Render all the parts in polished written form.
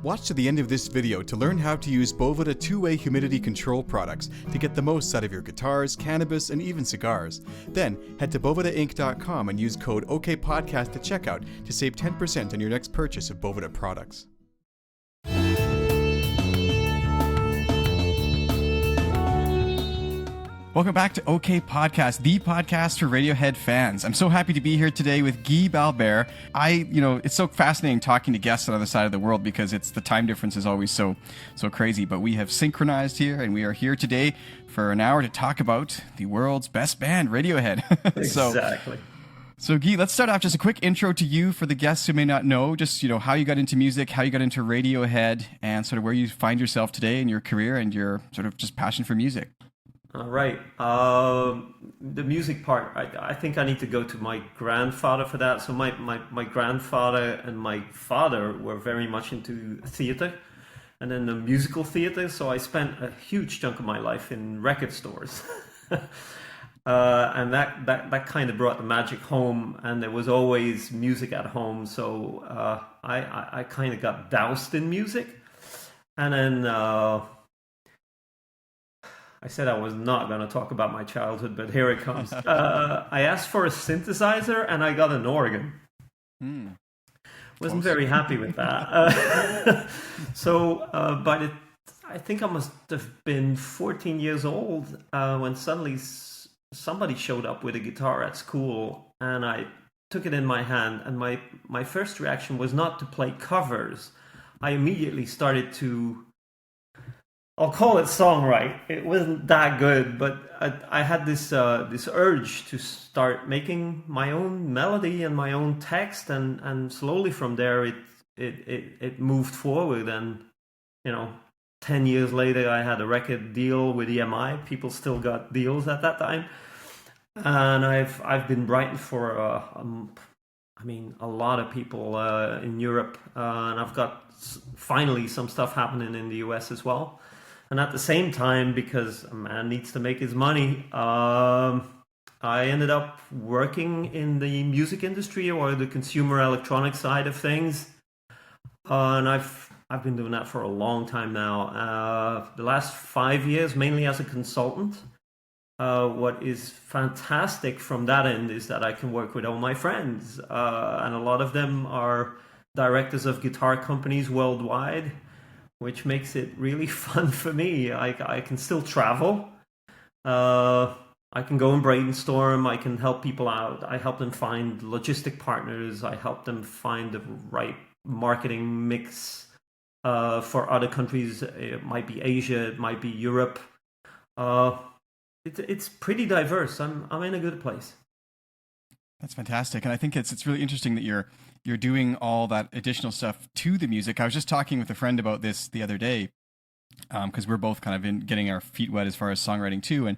Watch to the end of this video to learn how to use Boveda two-way humidity control products to get the most out of your guitars, cannabis, and even cigars. Then, head to bovedainc.com and use code OKPodcast at checkout to save 10% on your next purchase of Boveda products. Welcome back to OK Podcast, the podcast for Radiohead fans. I'm so happy to be here today with Guy Balbaert. It's so fascinating talking to guests on the other side of the world because the time difference is always so crazy. But we have synchronized here, and we are here today for an hour to talk about the world's best band, Radiohead. Exactly. So Guy, let's start off just a quick intro to you for the guests who may not know, just how you got into music, how you got into Radiohead, and sort of where you find yourself today in your career and your sort of just passion for music. All right. The music part, I think I need to go to my grandfather for that. So my grandfather and my father were very much into theater and then the musical theater. So I spent a huge chunk of my life in record stores. And that kind of brought the magic home, and there was always music at home. So I kind of got doused in music. And then... I said I was not going to talk about my childhood, but here it comes. I asked for a synthesizer and I got an organ. Wasn't very happy with that. I think I must have been 14 years old when suddenly somebody showed up with a guitar at school, and I took it in my hand, and my first reaction was not to play covers. I immediately started to... I'll call it songwrite. It wasn't that good, but I had this urge to start making my own melody and my own text, and slowly from there it moved forward. And 10 years later, I had a record deal with EMI. People still got deals at that time, and I've been writing for a lot of people in Europe, and I've got finally some stuff happening in the US as well. And at the same time, because a man needs to make his money, I ended up working in the music industry or the consumer electronics side of things. And I've been doing that for a long time now. The last 5 years, mainly as a consultant. What is fantastic from that end is that I can work with all my friends. And a lot of them are directors of guitar companies worldwide, which makes it really fun for me. I can still travel. I can go and brainstorm. I can help people out. I help them find logistic partners. I help them find the right marketing mix for other countries. It might be Asia. It might be Europe. It's pretty diverse. I'm in a good place. That's fantastic, and I think it's really interesting that you're doing all that additional stuff to the music. I was just talking with a friend about this the other day, because we're both kind of getting our feet wet as far as songwriting too, and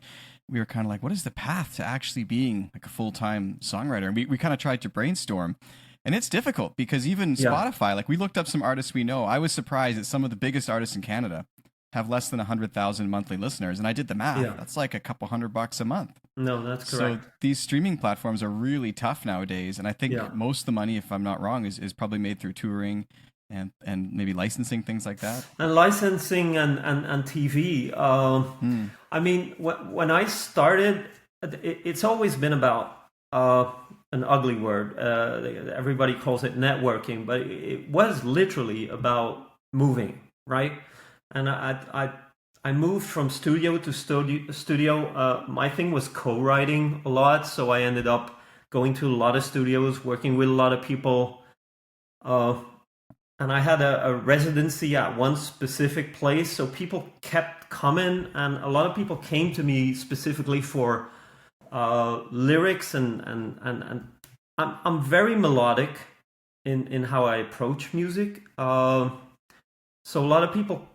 we were kind of like, what is the path to actually being like a full-time songwriter? And we kind of tried to brainstorm, and it's difficult because even Spotify, like we looked up some artists we know. I was surprised that some of the biggest artists in Canada have less than 100,000 monthly listeners, and I did the math. Yeah. That's like a couple $100 a month. No, that's correct. So these streaming platforms are really tough nowadays, and I think most of the money, if I'm not wrong, is probably made through touring and maybe licensing, things like that. And licensing and TV. I mean, when I started, it's always been about an ugly word. Everybody calls it networking, but it was literally about moving, right? And I moved from studio to studio. My thing was co-writing a lot, so I ended up going to a lot of studios, working with a lot of people. And I had a residency at one specific place, so people kept coming, and a lot of people came to me specifically for lyrics, and I'm very melodic in how I approach music. So a lot of people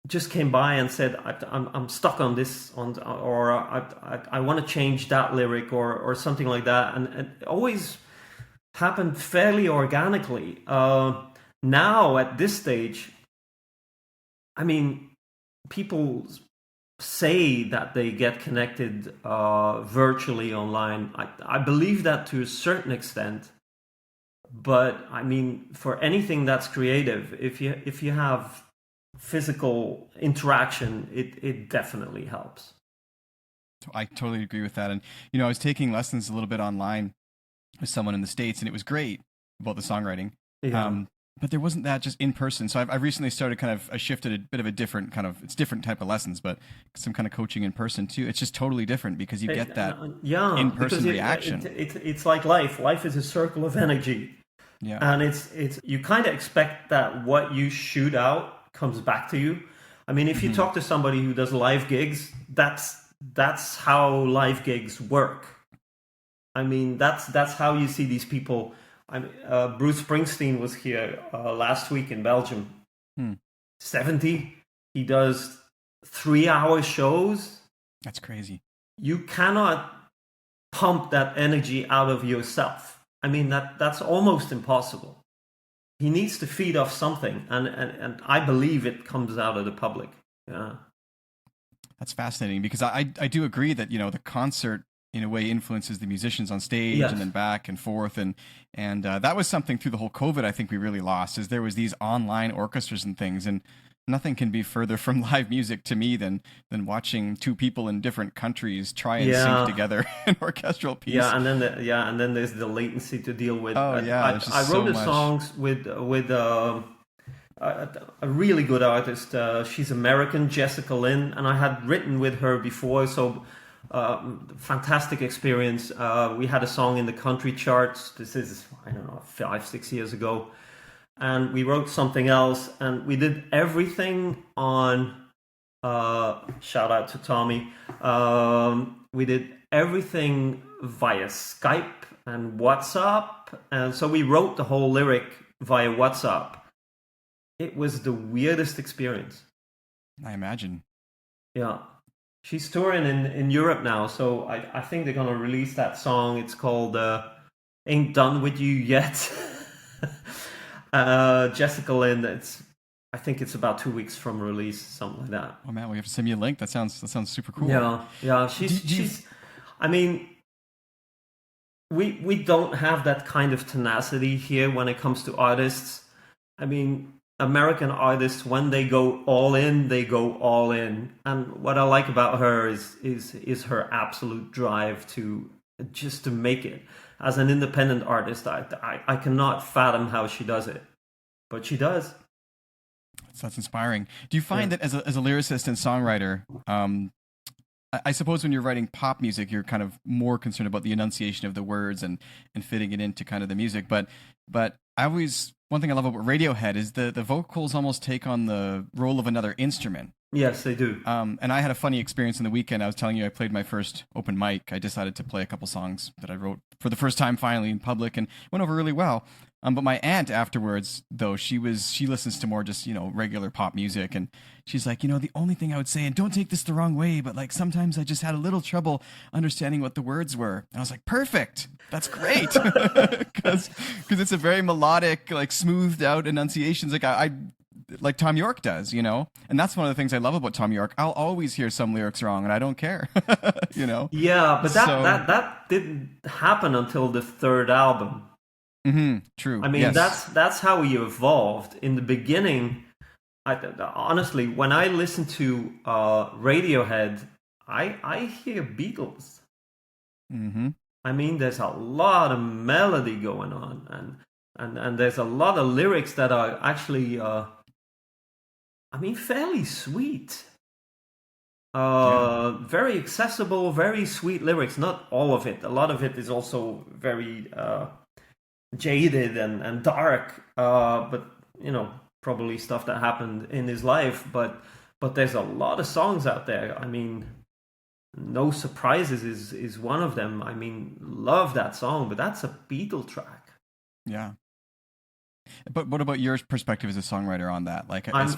just came by and said, I'm stuck on this, or I want to change that lyric or something like that. And it always happened fairly organically. Now, at this stage, I mean, people say that they get connected virtually online. I believe that to a certain extent. But I mean, for anything that's creative, if you have physical interaction, it definitely helps. I totally agree with that. And I was taking lessons a little bit online with someone in the States, and it was great about the songwriting. Yeah. But there wasn't that just in person. So I've recently started I shifted a bit of a different it's different type of lessons, but some kind of coaching in person too. It's just totally different because you get that Yeah, in because person reaction. it's like life. Life is a circle of energy, Yeah. and it's you kind of expect that what you shoot out comes back to you. I mean, if you talk to somebody who does live gigs, that's how live gigs work. I mean, that's how you see these people. Bruce Springsteen was here last week in Belgium. 70. He does 3-hour shows. That's crazy. You cannot pump that energy out of yourself. I mean, that's almost impossible. He needs to feed off something, and I believe it comes out of the public. Yeah. That's fascinating because I do agree that the concert in a way influences the musicians on stage Yes. and then back and forth, and that was something through the whole COVID I think we really lost, is there was these online orchestras and things, and nothing can be further from live music to me than watching two people in different countries try and sync together an orchestral piece. Yeah, and then there's the latency to deal with. Oh yeah, I wrote the songs with a really good artist. She's American, Jessica Lynn, and I had written with her before, so fantastic experience. We had a song in the country charts. This is, I don't know, 5-6 years ago, and we wrote something else, and we did everything on. Shout out to Tommy. We did everything via Skype and WhatsApp, and so we wrote the whole lyric via WhatsApp. It was the weirdest experience. I imagine. Yeah. She's touring in Europe now, so I think they're going to release that song. It's called Ain't Done With You Yet. Jessica Lynn, I think it's about 2 weeks from release, something like that. Oh man, we have to send me a link. That sounds super cool. Yeah. She's. I mean, we don't have that kind of tenacity here when it comes to artists. I mean, American artists, when they go all in, they go all in. And what I like about her is her absolute drive to just to make it. As an independent artist, I cannot fathom how she does it, but she does. So that's inspiring. Do you find that as a lyricist and songwriter, I suppose when you're writing pop music, you're kind of more concerned about the enunciation of the words and fitting it into kind of the music. But one thing I love about Radiohead is the vocals almost take on the role of another instrument. Yes, they do. And I had a funny experience in the weekend. I was telling you I played my first open mic. I decided to play a couple songs that I wrote for the first time finally in public, and went over really well. But my aunt afterwards, though, she listens to more just, regular pop music. And she's like, the only thing I would say, and don't take this the wrong way, but like sometimes I just had a little trouble understanding what the words were. And I was like, perfect. That's great. Because it's a very melodic, like smoothed out enunciations. Like I like Tom York does, And that's one of the things I love about Tom York. I'll always hear some lyrics wrong and I don't care, Yeah, but that didn't happen until the third album. Mm-hmm, true. I mean, yes. that's how he evolved. In the beginning, honestly, when I listen to Radiohead, I hear Beatles. Mm-hmm. I mean, there's a lot of melody going on, and there's a lot of lyrics that are actually, fairly sweet. Very accessible, very sweet lyrics. Not all of it. A lot of it is also very jaded and dark, but probably stuff that happened in his life. But there's a lot of songs out there. I mean, No Surprises is one of them. I mean, love that song, but that's a Beatle track. Yeah. But what about your perspective as a songwriter on that? Like, I'm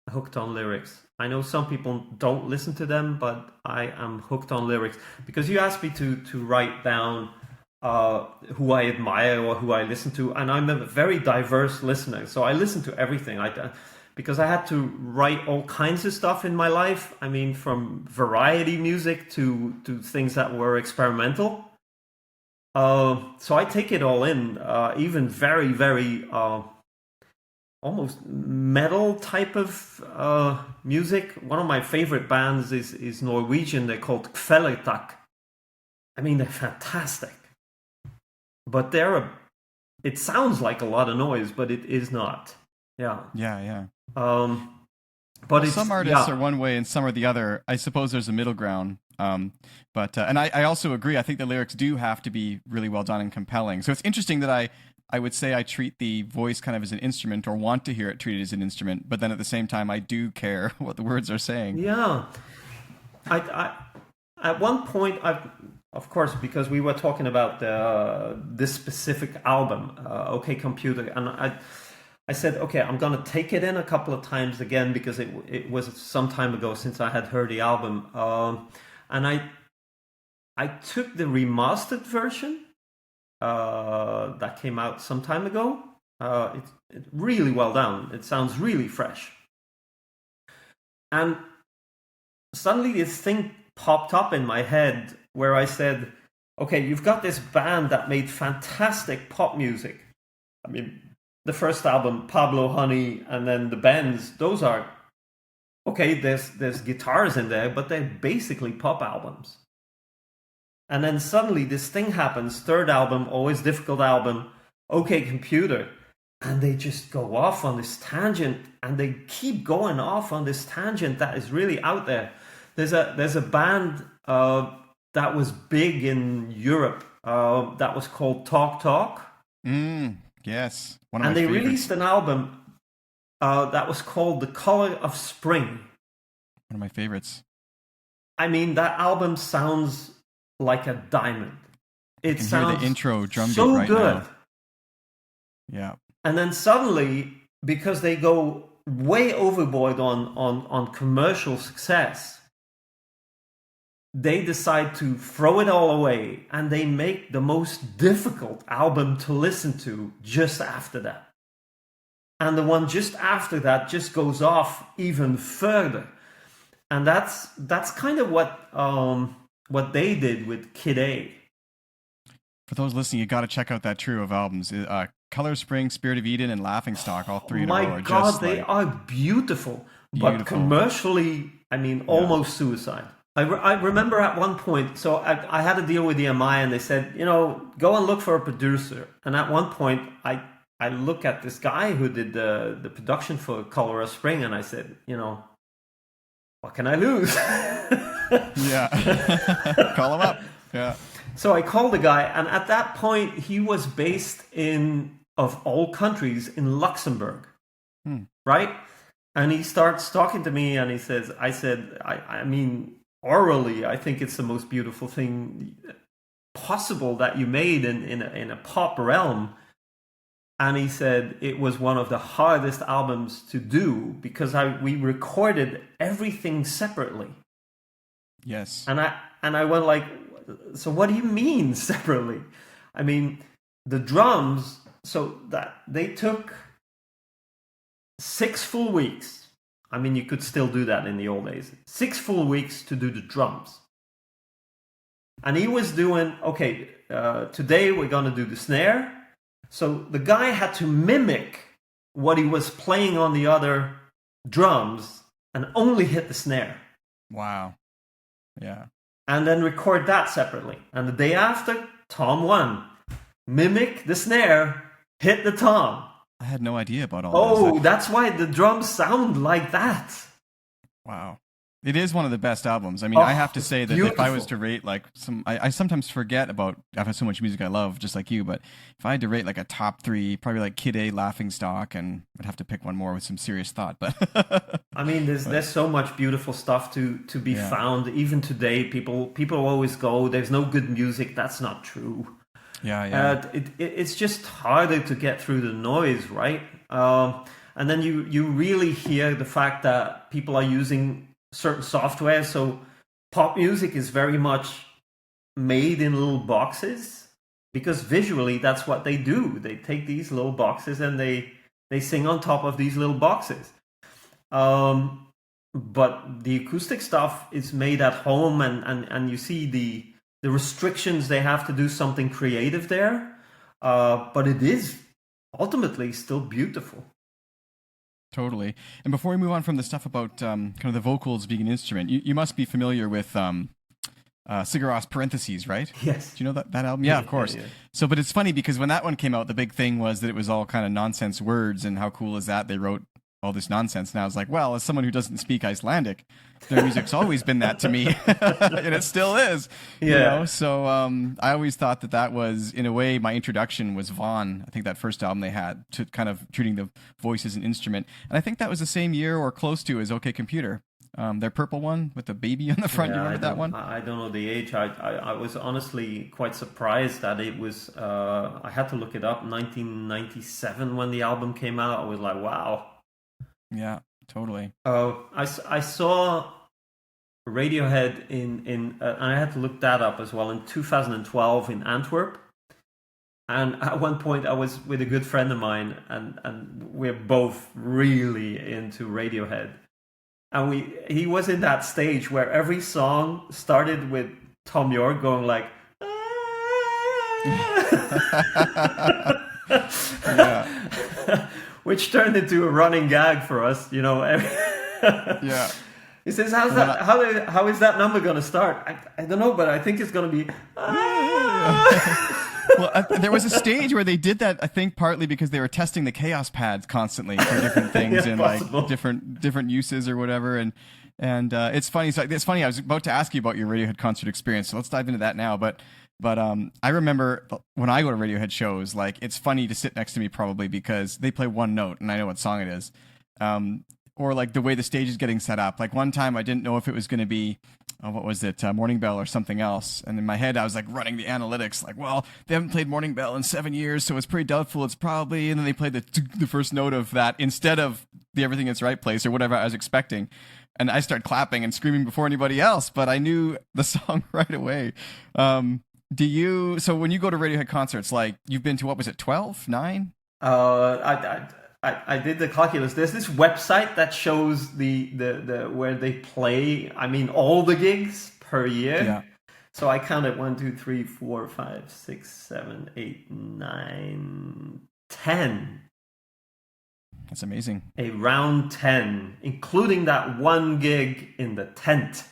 hooked on lyrics. I know some people don't listen to them, but I am hooked on lyrics because you asked me to write down who I admire or who I listen to, and I'm a very diverse listener, so I listen to everything. Because I had to write all kinds of stuff in my life. I mean, from variety music to things that were experimental. So I take it all in, even very, very almost metal type of music. One of my favorite bands is Norwegian. They're called Kvelertak. I mean, they're fantastic. But it sounds like a lot of noise, but it is not. Yeah. Yeah. But some artists are one way and some are the other. I suppose there's a middle ground. But and I also agree. I think the lyrics do have to be really well done and compelling. So it's interesting that I would say I treat the voice kind of as an instrument, or want to hear it treated as an instrument. But then at the same time, I do care what the words are saying. Yeah. I at one point, of course, because we were talking about this specific album, OK Computer, and I said, okay, I'm gonna take it in a couple of times again, because it was some time ago since I had heard the album, and I took the remastered version that came out some time ago. It's really well done. It sounds really fresh, and suddenly this thing popped up in my head where I said, okay, you've got this band that made fantastic pop music. I mean, the first album, Pablo Honey, and then the Bends, those are, okay, there's guitars in there, but they're basically pop albums. And then suddenly this thing happens, third album, Always Difficult album, OK Computer, and they just go off on this tangent, and they keep going off on this tangent that is really out there. There's a band that was big in Europe that was called Talk Talk. Yes, one of my favorites. And they released an album that was called The Color of Spring. One of my favorites. I mean, that album sounds like a diamond. It sounds hear the intro drum so beat right good. Now. Yeah. And then suddenly, because they go way overboard on commercial success, they decide to throw it all away, and they make the most difficult album to listen to just after that. And the one just after that just goes off even further. And that's kind of what they did with Kid A. For those listening, you got to check out that trio of albums. Color Spring, Spirit of Eden, and Laughingstock, all three in a row. My God, they are beautiful. But commercially, I mean, almost suicide. I remember at one point, so I had a deal with EMI, and they said, go and look for a producer. And at one point, I look at this guy who did the production for Color of Spring, and I said, what can I lose? Yeah. Call him up. Yeah. So I called the guy, and at that point, he was based of all countries, in Luxembourg. Right? And he starts talking to me, and he says, I mean, orally, I think it's the most beautiful thing possible that you made in a pop realm. And he said it was one of the hardest albums to do because we recorded everything separately. Yes. And I went like, so what do you mean separately? I mean, the drums, so that they took 6 full weeks. I mean, you could still do that in the old days. 6 full weeks to do the drums. And he was doing, okay, today we're going to do the snare. So the guy had to mimic what he was playing on the other drums and only hit the snare. Wow. Yeah. And then record that separately. And the day after, Tom 1. Mimic the snare, hit the tom. I had no idea about all this. Oh, that's why the drums sound like that. Wow. It is one of the best albums. I mean, I have to say that beautiful. If I was to rate like I sometimes forget about, I have so much music I love, just like you, but if I had to rate like a top 3, probably like Kid A, Laughingstock, and I'd have to pick one more with some serious thought. But I mean, there's so much beautiful stuff to be found. Even today, people always go, there's no good music. That's not true. Yeah. It's just harder to get through the noise, right? And then you really hear the fact that people are using certain software. So pop music is very much made in little boxes because visually that's what they do. They take these little boxes and they sing on top of these little boxes. But the acoustic stuff is made at home, and you see the the restrictions they have to do something creative there, but it is ultimately still beautiful. Totally. And before we move on from the stuff about kind of the vocals being an instrument, you must be familiar with Sigur Rós Parentheses, right? Yes. Do you know that album? Yeah, of course. Yeah. So, but it's funny because when that one came out, the big thing was that it was all kind of nonsense words, and how cool is that? They wrote all this nonsense. And I was like, well, as someone who doesn't speak Icelandic, their music's always been that to me, and it still is. Yeah. You know? So I always thought that was, in a way, my introduction was Vaughn. I think that first album they had, to kind of treating the voice as an instrument. And I think that was the same year or close to as OK Computer. Their purple one with the baby on the front. Yeah, you remember that one? I don't know the age. I was honestly quite surprised that it was. I had to look it up. 1997 when the album came out. I was like, wow. Yeah, totally. I saw Radiohead in and I had to look that up as well, in 2012 in Antwerp. And at one point I was with a good friend of mine, and we're both really into Radiohead. And he was in that stage where every song started with Tom York going like, yeah. Which turned into a running gag for us, you know. Yeah. He says, how is that number going to start? I don't know, but I think it's going to be. Well, there was a stage where they did that, I think, partly because they were testing the Chaos pads constantly for different things and possible. like different uses or whatever. And it's funny. So it's funny. I was about to ask you about your Radiohead concert experience, so let's dive into that now. But I remember when I go to Radiohead shows, like, it's funny to sit next to me probably because they play one note and I know what song it is. Or like the way the stage is getting set up. Like one time I didn't know if it was going to be, what was it, Morning Bell or something else. And in my head I was like running the analytics, like, well, they haven't played Morning Bell in 7 years, so it's pretty doubtful it's probably. And then they played the first note of that instead of the Everything in Its Right Place or whatever I was expecting. And I started clapping and screaming before anybody else, but I knew the song right away. So when you go to Radiohead concerts, like, you've been to, what was it, 12, 9? I did the calculus. There's this website that shows the where they play. I mean, all the gigs per year. Yeah. So I counted 1, 2, 3, 4, 5, 6, 7, 8, 9, 10. That's amazing. Around 10, including that one gig in the tent.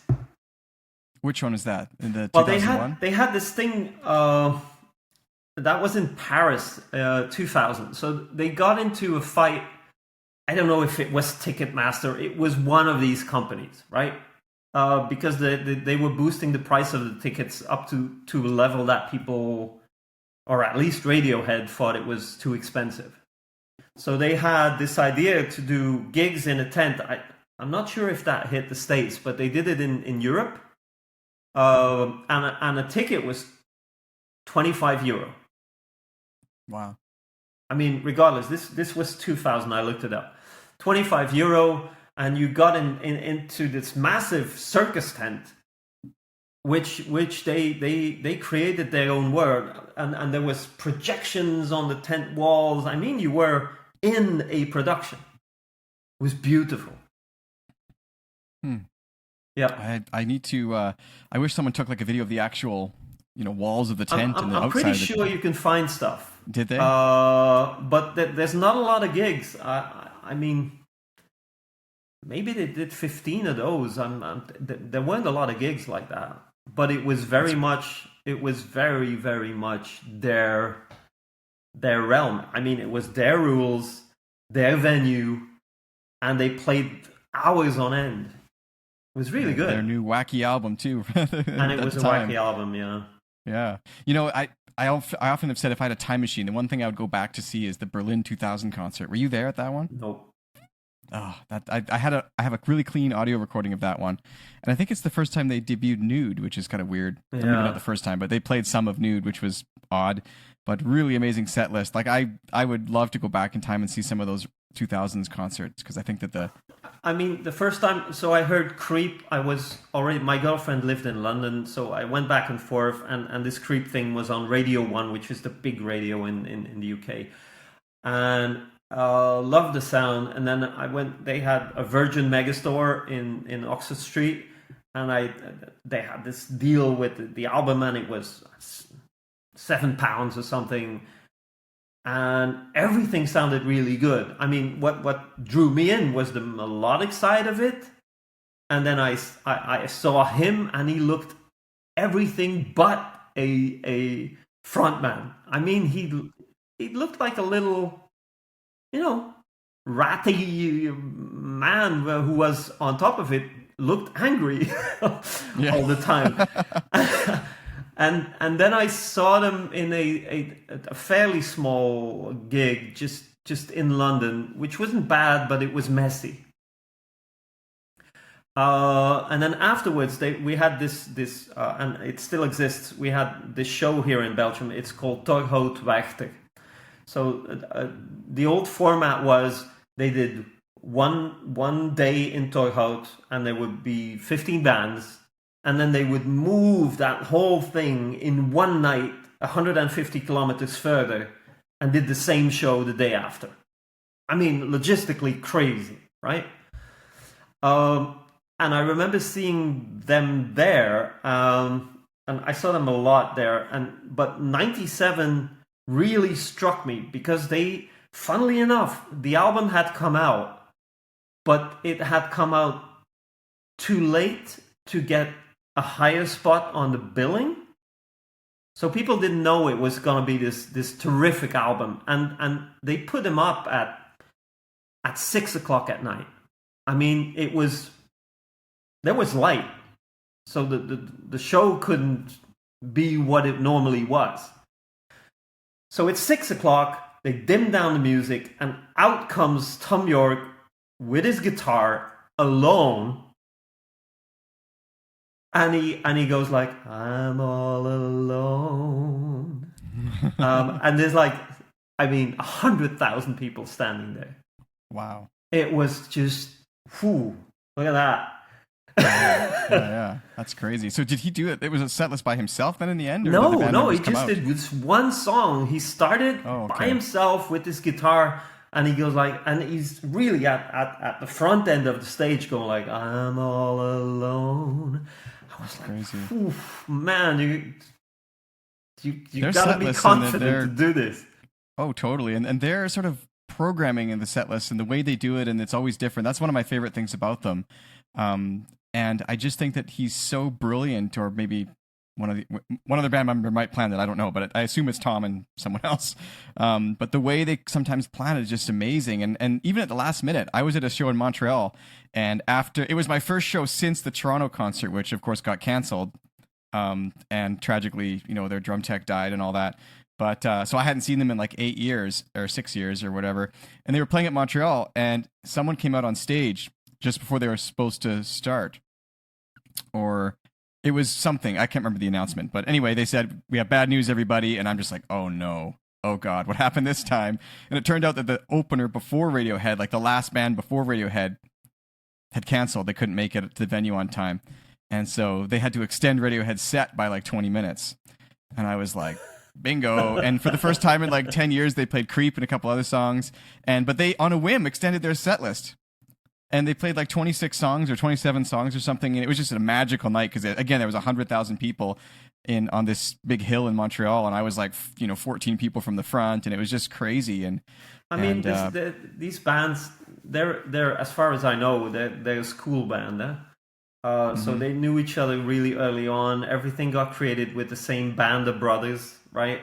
Which one is that? In the 2001? Well, they had this thing. That was in Paris, 2000. So they got into a fight. I don't know if it was Ticketmaster. It was one of these companies, right? Because they were boosting the price of the tickets up to a level that people, or at least Radiohead, thought it was too expensive. So they had this idea to do gigs in a tent. I'm not sure if that hit the States, but they did it in Europe. And a ticket was €25. Wow. I mean, regardless, this was 2000. I looked it up. €25, and you got into this massive circus tent, which they created their own world, and there was projections on the tent walls. I mean, you were in a production. It was beautiful. Yeah. I need to. I wish someone took like a video of the actual, walls of the tent and the outside. I'm pretty of the sure tent. you can find stuff. Did they? But there's not a lot of gigs. I mean, maybe they did 15 of those. There weren't a lot of gigs like that. But it was very much. It was very, very much their realm. I mean, it was their rules, their venue, and they played hours on end. It was really good. Their new wacky album too. And it was a wacky album, yeah. Yeah. I often have said if I had a time machine, the one thing I would go back to see is the Berlin 2000 concert. Were you there at that one? Nope. Oh, I have a really clean audio recording of that one, and I think it's the first time they debuted Nude, which is kind of weird. Yeah. Maybe not the first time, but they played some of Nude, which was odd, but really amazing set list. Like I would love to go back in time and see some of those 2000s concerts because I think that the first time, so I heard Creep. My girlfriend lived in London, so I went back and forth, and this Creep thing was on Radio 1, which is the big radio in the UK. And loved the sound. And then they had a Virgin Megastore in Oxford Street, and they had this deal with the album, and it was £7 or something, and everything sounded really good. I mean, what drew me in was the melodic side of it, and then I saw him, and he looked everything but a frontman. I mean, he looked like a little, ratty man who was, on top of it, looked angry all the time. And then I saw them in a fairly small gig just in London, which wasn't bad, but it was messy. And then afterwards, we had this, and it still exists. We had this show here in Belgium. It's called Torhout Wachter. So the old format was they did one day in Torhout, and there would be 15 bands, and then they would move that whole thing in one night 150 kilometers further and did the same show the day after. I mean, logistically crazy, right? And I remember seeing them there, and I saw them a lot there. But '97 really struck me because they, funnily enough, the album had come out, but it had come out too late to get a higher spot on the billing. So people didn't know it was going to be this terrific album, and they put them up at 6 o'clock at night. I mean, there was light, so the show couldn't be what it normally was. So it's 6 o'clock, they dim down the music, and out comes Tom York with his guitar alone, and he goes like, "I'm all alone," and there's 100,000 people standing there. Wow! It was just, whew, look at that. Yeah, that's crazy. So did he do it? It was a set list by himself then in the end? Or No, he just did this one song. He started by himself with his guitar, and he goes like, and he's really at the front end of the stage going like, "I'm all alone." I was like, crazy. Man, you gotta be confident to do this. Oh, totally. And they're sort of programming in the set list and the way they do it, and it's always different. That's one of my favorite things about them. And I just think that he's so brilliant, or maybe one other band member might plan that, I don't know, but I assume it's Tom and someone else. But the way they sometimes plan it is just amazing. And even at the last minute, I was at a show in Montreal, and it was my first show since the Toronto concert, which of course got canceled. And tragically, their drum tech died and all that. But so I hadn't seen them in like 8 years or 6 years or whatever. And they were playing at Montreal, and someone came out on stage just before they were supposed to start. Or it was something. I can't remember the announcement. But anyway, they said, "We have bad news, everybody." And I'm just like, oh no. Oh God, what happened this time? And it turned out that the opener before Radiohead, like the last band before Radiohead, had canceled. They couldn't make it to the venue on time. And so they had to extend Radiohead's set by like 20 minutes. And I was like, bingo. And for the first time in like 10 years, they played Creep and a couple other songs. But they, on a whim, extended their set list. And they played like 26 songs or 27 songs or something. And it was just a magical night because, again, there was 100,000 people on this big hill in Montreal. And I was like, 14 people from the front. And it was just crazy. And I mean, these bands, they're as far as I know, they're a school band. So they knew each other really early on. Everything got created with the same band of brothers, right?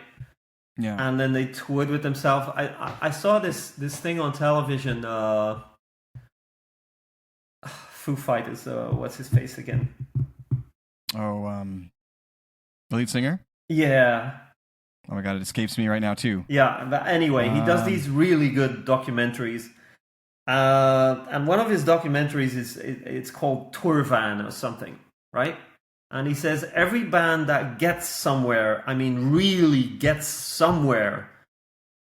Yeah. And then they toured with themselves. I saw this thing on television. Foo Fighters. What's his face again? Oh, the lead singer? Yeah. Oh my God, it escapes me right now too. Yeah, but anyway, he does these really good documentaries. And one of his documentaries it's called Tour Van or something, right? And he says every band that gets somewhere, I mean really gets somewhere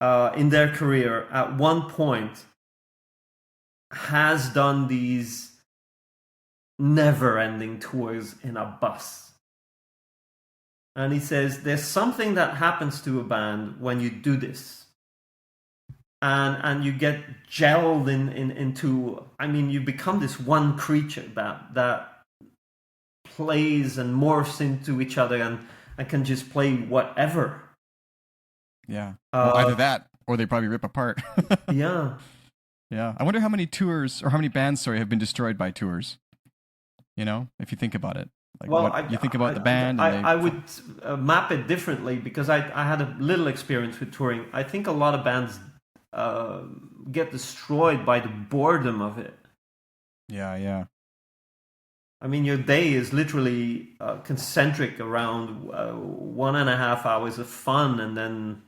in their career at one point, has done these never-ending tours in a bus. And he says there's something that happens to a band when you do this. And you get gelled into, I mean, you become this one creature that plays and morphs into each other and can just play whatever. Yeah. Well, either that or they probably rip apart. Yeah. Yeah. I wonder how many tours or how many bands, sorry, have been destroyed by tours. You know, if you think about it. Like Well, what you think about the band. I would map it differently because I had a little experience with touring. I think a lot of bands get destroyed by the boredom of it. Yeah, yeah. I mean, your day is literally concentric around 1.5 hours of fun and then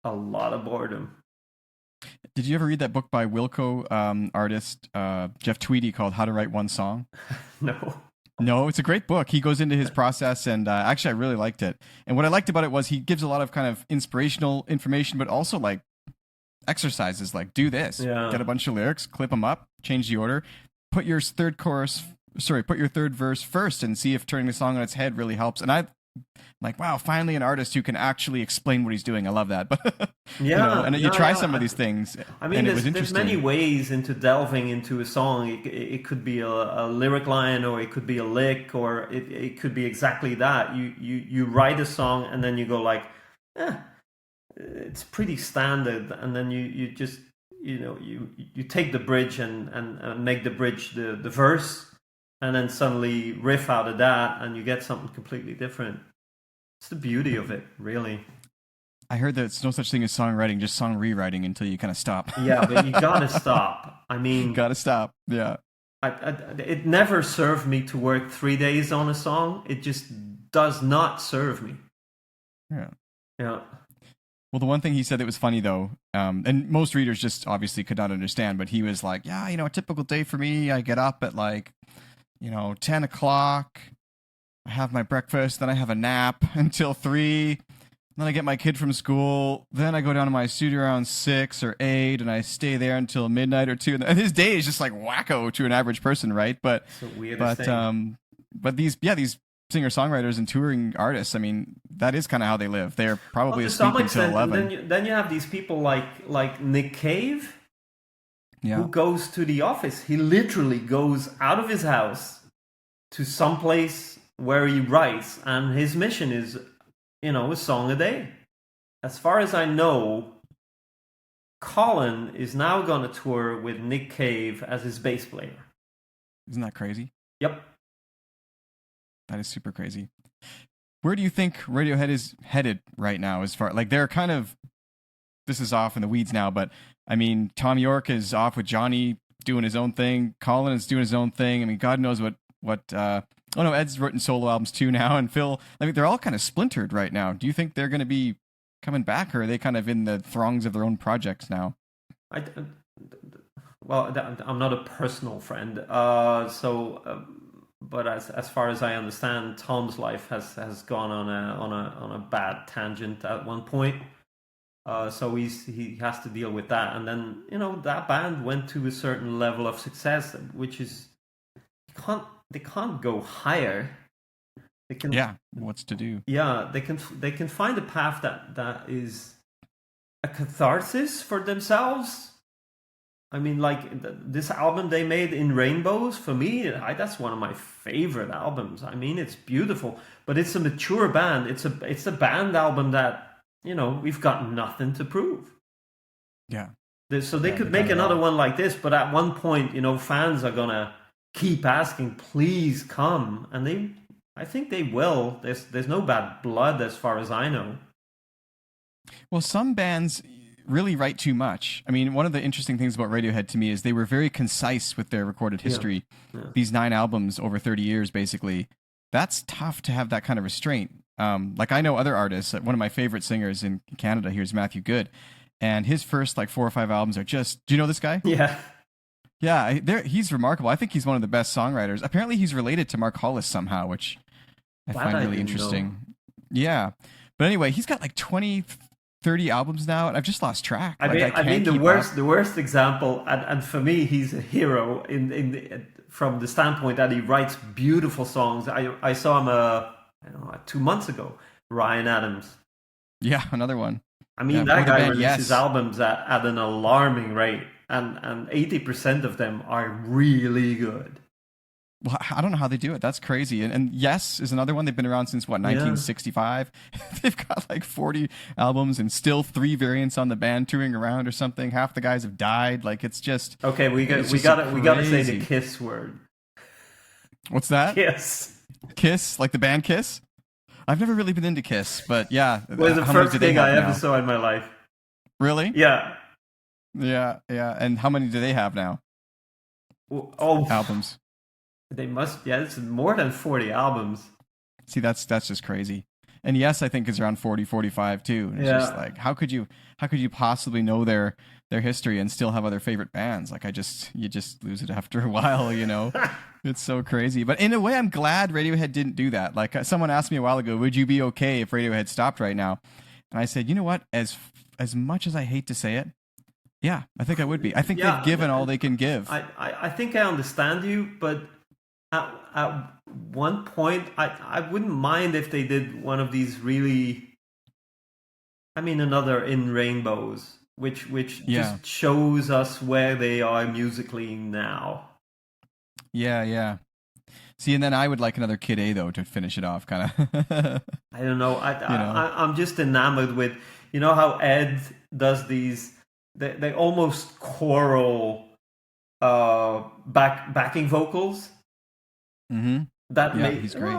a lot of boredom. Did you ever read that book by Wilco artist Jeff Tweedy called How to Write One Song? No. No, it's a great book. He goes into his process, and actually, I really liked it. And what I liked about it was he gives a lot of kind of inspirational information, but also like exercises, like do this, get a bunch of lyrics, clip them up, change the order, put your third verse first, and see if turning the song on its head really helps. And I'm like, wow, finally an artist who can actually explain what he's doing. I love that. But you try some of these things. I mean, and there's many ways into delving into a song. It could be a lyric line, or it could be a lick, or it could be exactly that. You write a song and then you go like, it's pretty standard, and then you just you take the bridge and make the bridge the verse, and then suddenly riff out of that, and you get something completely different. It's the beauty of it, really. I heard there's no such thing as songwriting, just song rewriting until you kind of stop. Yeah, but you gotta stop. I mean, gotta stop. Yeah. It never served me to work 3 days on a song. It just does not serve me. Yeah. Yeah. Well, the one thing he said that was funny, though, and most readers just obviously could not understand, but he was like, yeah, a typical day for me, I get up at 10 o'clock, I have my breakfast, then I have a nap until 3, then I get my kid from school, then I go down to my studio around 6 or 8, and I stay there until midnight or 2, and his day is just like wacko to an average person, right? But these singer-songwriters and touring artists, I mean, that is kind of how they live. They're probably asleep until 11. Then you have these people like Nick Cave, who goes to the office. He literally goes out of his house to someplace where he writes, and his mission is, a song a day. As far as I know, Colin is now going to tour with Nick Cave as his bass player. Isn't that crazy? Yep. That is super crazy. Where do you think Radiohead is headed right now? As far they're kind of, this is off in the weeds now, but I mean, Tom York is off with Johnny doing his own thing. Colin is doing his own thing. I mean, God knows what. Ed's written solo albums too now, and Phil. I mean, they're all kind of splintered right now. Do you think they're going to be coming back, or are they kind of in the throngs of their own projects now? Well, I'm not a personal friend, but as far as I understand, Tom's life has gone on a bad tangent at one point. So he has to deal with that, and then that band went to a certain level of success, which is they can't go higher. They can what's to do? Yeah, they can find a path that is a catharsis for themselves. I mean, this album they made in Rainbows, for me, that's one of my favorite albums. I mean, it's beautiful, but it's a mature band. It's a band album that, we've got nothing to prove. Yeah. So they could make another one like this, but at one point, fans are going to keep asking, please come. And I think they will. There's no bad blood as far as I know. Well, some bands really write too much. I mean, one of the interesting things about Radiohead to me is they were very concise with their recorded history. Yeah. These 9 albums over 30 years, basically. That's tough to have that kind of restraint. I know other artists. One of my favorite singers in Canada here is Matthew Good, and his first 4 or 5 albums are just. Do you know this guy? Yeah. Yeah, he's remarkable. I think he's one of the best songwriters. Apparently, he's related to Mark Hollis somehow, which I find really interesting. Know. Yeah. But anyway, he's got 20, 30 albums now, and I've just lost track. I mean the worst example, and for me, he's a hero from the standpoint that he writes beautiful songs. I saw him 2 months ago, Ryan Adams. Yeah, another one. I mean, that guy releases albums at an alarming rate. And 80% of them are really good. Well, I don't know how they do it. That's crazy. And Yes is another one. They've been around since what, Yeah. 1965. They've got like 40 albums and still 3 variants on the band touring around or something. Half the guys have died. Like it's just Okay, we got to say the Kiss word. What's that? Kiss. Kiss, like the band Kiss. I've never really been into Kiss, but yeah. It was the first thing I ever saw in my life. Really? Yeah. Yeah. And how many do they have now? Oh, albums. They must. Yeah, it's more than 40 albums. See, that's just crazy. And Yes, I think is around 40, 45 too. And it's just like, how could you possibly know their history and still have other favorite bands? Like you just lose it after a while, you know. It's so crazy. But in a way, I'm glad Radiohead didn't do that. Like someone asked me a while ago, would you be okay if Radiohead stopped right now? And I said, you know what? As much as I hate to say it, yeah, I think I would be. I think they've given all they can give. I think I understand you, but at one point, I wouldn't mind if they did one of these really, another In Rainbows, which just shows us where they are musically now. Yeah. See, and then I would like another Kid A though to finish it off, kind of. I don't know. I'm just enamored with, how Ed does these. They almost choral backing vocals. Mm-hmm. He's great.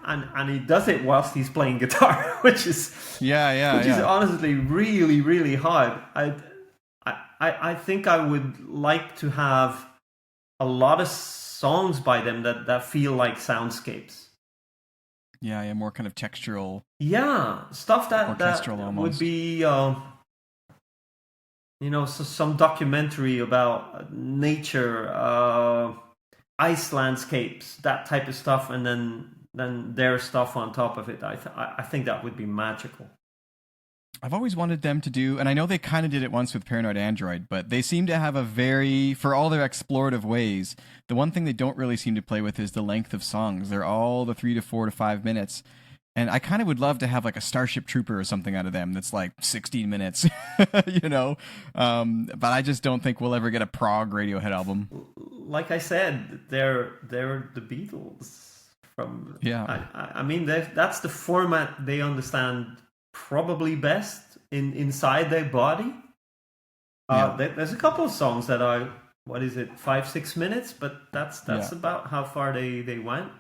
And he does it whilst he's playing guitar, which is is honestly really, really hard. I think I would like to have a lot of songs by them that feel like soundscapes. Yeah, more kind of textural. Yeah, stuff that almost would be so some documentary about nature, ice landscapes, that type of stuff, and then their stuff on top of it. I think that would be magical. I've always wanted them to do, and I know they kind of did it once with Paranoid Android, but they seem to have for all their explorative ways, the one thing they don't really seem to play with is the length of songs. They're all the 3 to 4 to 5 minutes. And I kind of would love to have like a Starship Trooper or something out of them that's like 16 minutes, But I just don't think we'll ever get a prog Radiohead album. Like I said, they're the Beatles. That's the format they understand probably best inside their body. There's a couple of songs that are 5-6 minutes, but that's about how far they went.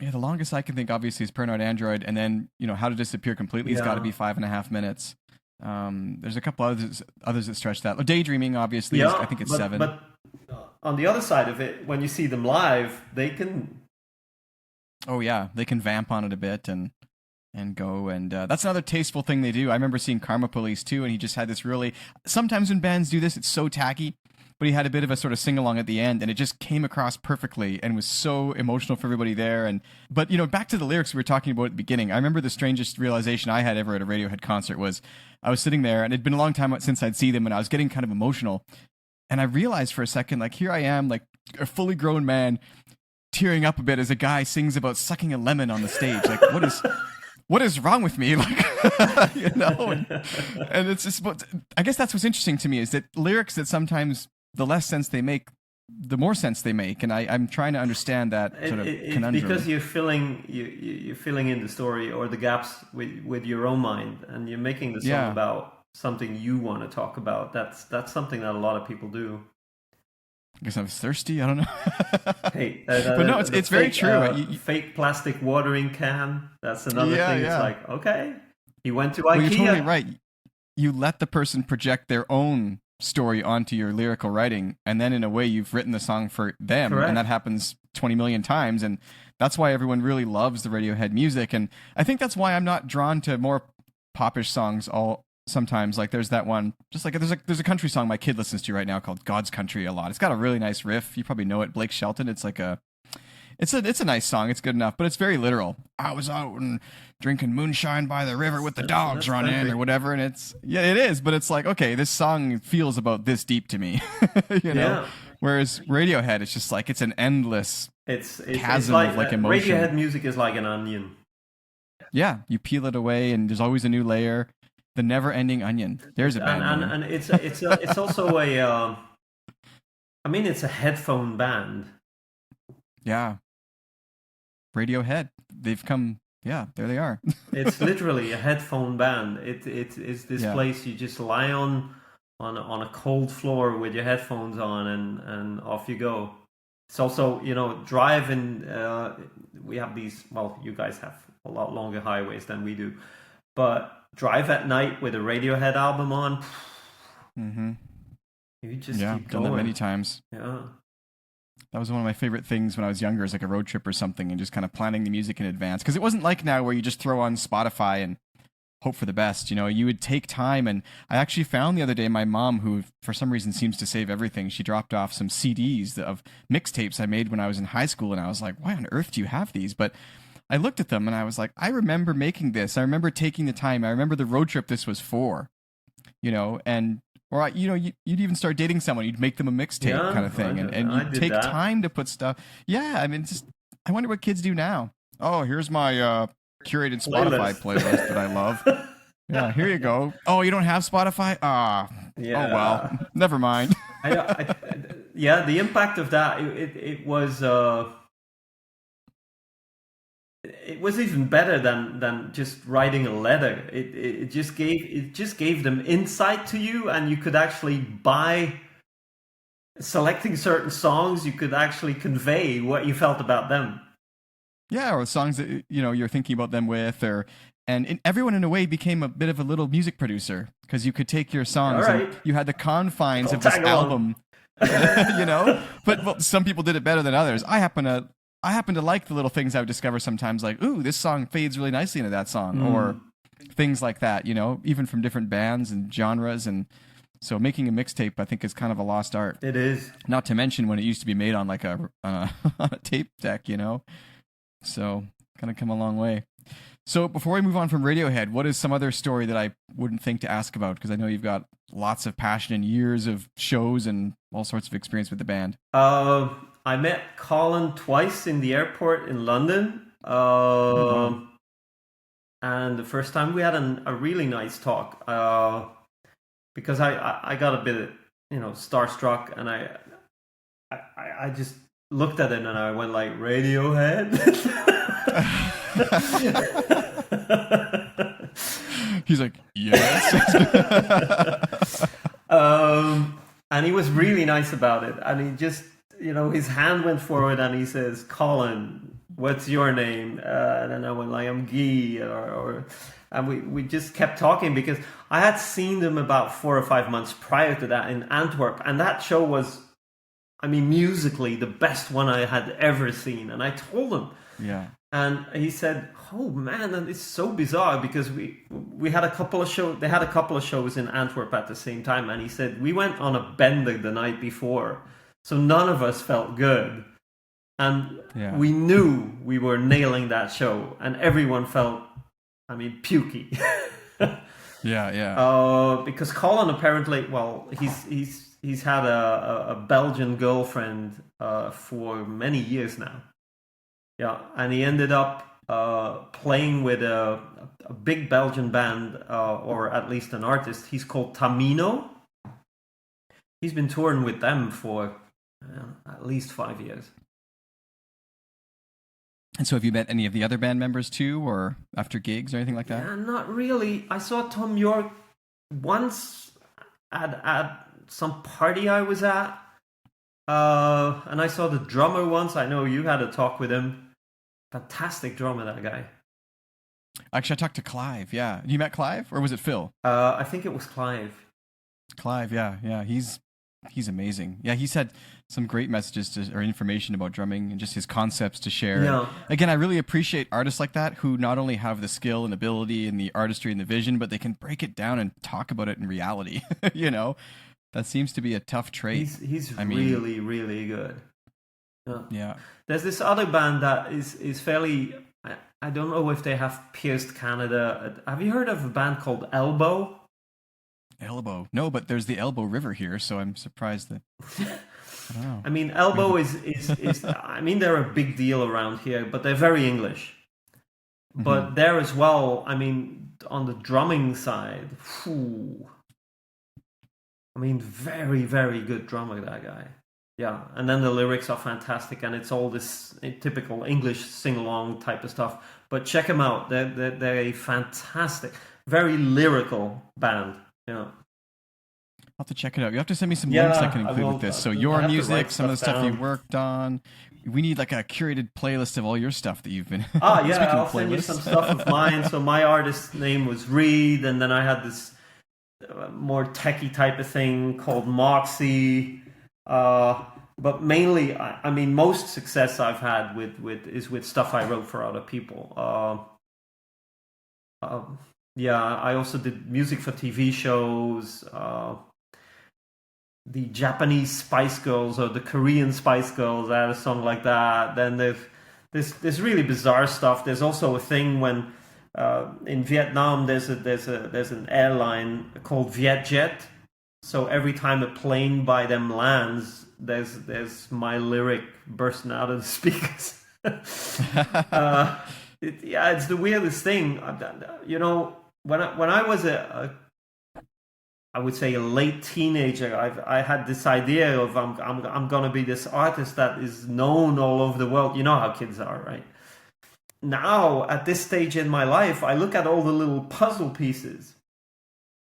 Yeah, the longest I can think, obviously, is Paranoid Android, and then How to Disappear Completely has got to be 5.5 minutes. There's a couple others that stretch that. Daydreaming, obviously, I think it's 7. But on the other side of it, when you see them live, they can. Oh yeah, they can vamp on it a bit and go, and that's another tasteful thing they do. I remember seeing Karma Police too, and he just had this really. Sometimes when bands do this, it's so tacky. But he had a bit of a sort of sing-along at the end, and it just came across perfectly and was so emotional for everybody there. But back to the lyrics we were talking about at the beginning. I remember the strangest realization I had ever at a Radiohead concert was I was sitting there, and it'd been a long time since I'd seen them, and I was getting kind of emotional. And I realized for a second, like, here I am, like a fully grown man, tearing up a bit as a guy sings about sucking a lemon on the stage. Like, what is wrong with me? Like, and it's just, I guess that's what's interesting to me is that lyrics that sometimes the less sense they make, the more sense they make, and I'm trying to understand that sort of conundrum. Because you're filling in the story or the gaps with your own mind, and you're making the song about something you want to talk about. That's something that a lot of people do. I guess I was thirsty. I don't know. Hey, but no, it's very true. Fake plastic watering can. That's another thing. Yeah. It's like, okay, he went to IKEA. Well, you're totally right. You let the person project their own story onto your lyrical writing, and then in a way you've written the song for them. Correct. And that happens 20 million times, and that's why everyone really loves the Radiohead music. And I think that's why I'm not drawn to more popish songs sometimes. Like there's that one, just like there's a country song my kid listens to right now called God's Country a lot. It's got a really nice riff. You probably know it, Blake Shelton. It's like it's a nice song. It's good enough, but it's very literal. I was out and drinking moonshine by the river with the dogs running or whatever, and it is. But it's like, okay, this song feels about this deep to me, know. Whereas Radiohead, it's just like it's an endless chasm of like emotion. Radiohead music is like an onion. Yeah, you peel it away, and there's always a new layer. The never-ending onion. There's a band name. And it's also I mean, it's a headphone band. Yeah. Radiohead. They've come. Yeah, there they are. It's literally a headphone band. It is this Yeah. place you just lie on a cold floor with your headphones on, and off you go. It's also, driving. We have these. Well, you guys have a lot longer highways than we do, but drive at night with a Radiohead album on. Mm-hmm. You just Yeah, keep done that going. many times. Yeah. That was one of my favorite things when I was younger, is like a road trip or something, and just kind of planning the music in advance. Because it wasn't like now where you just throw on Spotify and hope for the best. You would take time. And I actually found the other day my mom, who for some reason seems to save everything, she dropped off some CDs of mixtapes I made when I was in high school. And I was like, why on earth do you have these? But I looked at them and I was like, I remember making this. I remember taking the time. I remember the road trip this was for, and or you'd even start dating someone, you'd make them a mixtape kind Yeah, of thing, and I you'd did take that. time to put stuff. Yeah, I mean, I wonder what kids do now. Oh, here's my curated Spotify Playlist. playlist that I love. Yeah, here you go. Oh, you don't have Spotify? Oh well, Yeah. never mind. Yeah, the impact of that, it was even better than just writing a letter. It just gave them insight to you, and you could actually, by selecting certain songs, you could actually convey what you felt about them. Yeah, or songs that you're thinking about them with, and everyone in a way became a bit of a little music producer, because you could take your All songs and right, you had the confines I'll of this tag along. album. But well, some people did it better than others. I happen to like the little things I would discover sometimes, like, ooh, this song fades really nicely into that song, or things like that, even from different bands and genres. And so making a mixtape, I think, is kind of a lost art. It is. Not to mention when it used to be made on like on a tape deck, so kind of come a long way. So before we move on from Radiohead, what is some other story that I wouldn't think to ask about? Because I know you've got lots of passion and years of shows and all sorts of experience with the band. I met Colin twice in the airport in London. Oh, wow. And the first time we had a really nice talk, because I got a bit, starstruck, and I just looked at him and I went like, Radiohead. He's like, yes. And he was really nice about it, and he just, his hand went forward and he says, Colin, what's your name? And then I went like, I'm Guy, and we just kept talking, because I had seen them about 4 or 5 months prior to that in Antwerp, and that show was, I mean, musically the best one I had ever seen. And I told him, Yeah. and he said, "Oh man, and it's so bizarre, because we had a couple of shows. They had a couple of shows in Antwerp at the same time." And he said, "We went on a bender the night before, so none of us felt good, and Yeah. we knew we were nailing that show, and everyone felt, I mean, pukey." Yeah. Yeah. Because Colin, apparently, well, he's had a Belgian girlfriend for many years now. Yeah, and he ended up playing with a big Belgian band, or at least an artist. He's called Tamino. He's been touring with them for at least 5 years. And so have you met any of the other band members too, or after gigs or anything like that? Yeah, not really. I saw Tom York once at some party I was at, and I saw the drummer once. I know you had a talk with him. Fantastic drummer, that guy. Actually, I talked to Clive. Yeah. You met Clive, or was it Phil? I think it was Clive. Clive, yeah. He's amazing. Yeah, he's had some great messages or information about drumming and just his concepts to share. Yeah. And again, I really appreciate artists like that who not only have the skill and ability and the artistry and the vision, but they can break it down and talk about it in reality. That seems to be a tough trait. He's really, really good. Yeah. There's this other band that is fairly. I don't know if they have pierced Canada. Have you heard of a band called Elbow? Elbow. No, but there's the Elbow River here, so I'm surprised that. I don't know. I mean, Elbow is. I mean, they're a big deal around here, but they're very English. But there as well, I mean, on the drumming side, I mean, very, very good drummer, that guy. yeah, and then the lyrics are fantastic, and it's all this typical English sing-along type of stuff. But check them out; they're a fantastic, very lyrical band. Yeah, I'll have to check it out. You have to send me some links I yeah, can I include with will. this. So I your have to music, write some of the stuff stuff you down. worked on. We need like a curated playlist of all your stuff that you've been. Ah, yeah, Speaking of I'll send you some playlists. stuff of mine. So my artist name was Reed, and then I had this more techie type of thing called Moxie. But mainly, I mean, most success I've had is with stuff I wrote for other people. Yeah, I also did music for TV shows. The Japanese Spice Girls or the Korean Spice Girls. I had a song like that. Then there's really bizarre stuff. There's also a thing when in Vietnam there's an airline called Vietjet. So every time a plane by them lands, there's my lyric bursting out of the speakers. Yeah, it's the weirdest thing. You know, when I was I would say a late teenager, I had this idea of I'm gonna be this artist that is known all over the world. You know how kids are, right? Now at this stage in my life, I look at all the little puzzle pieces,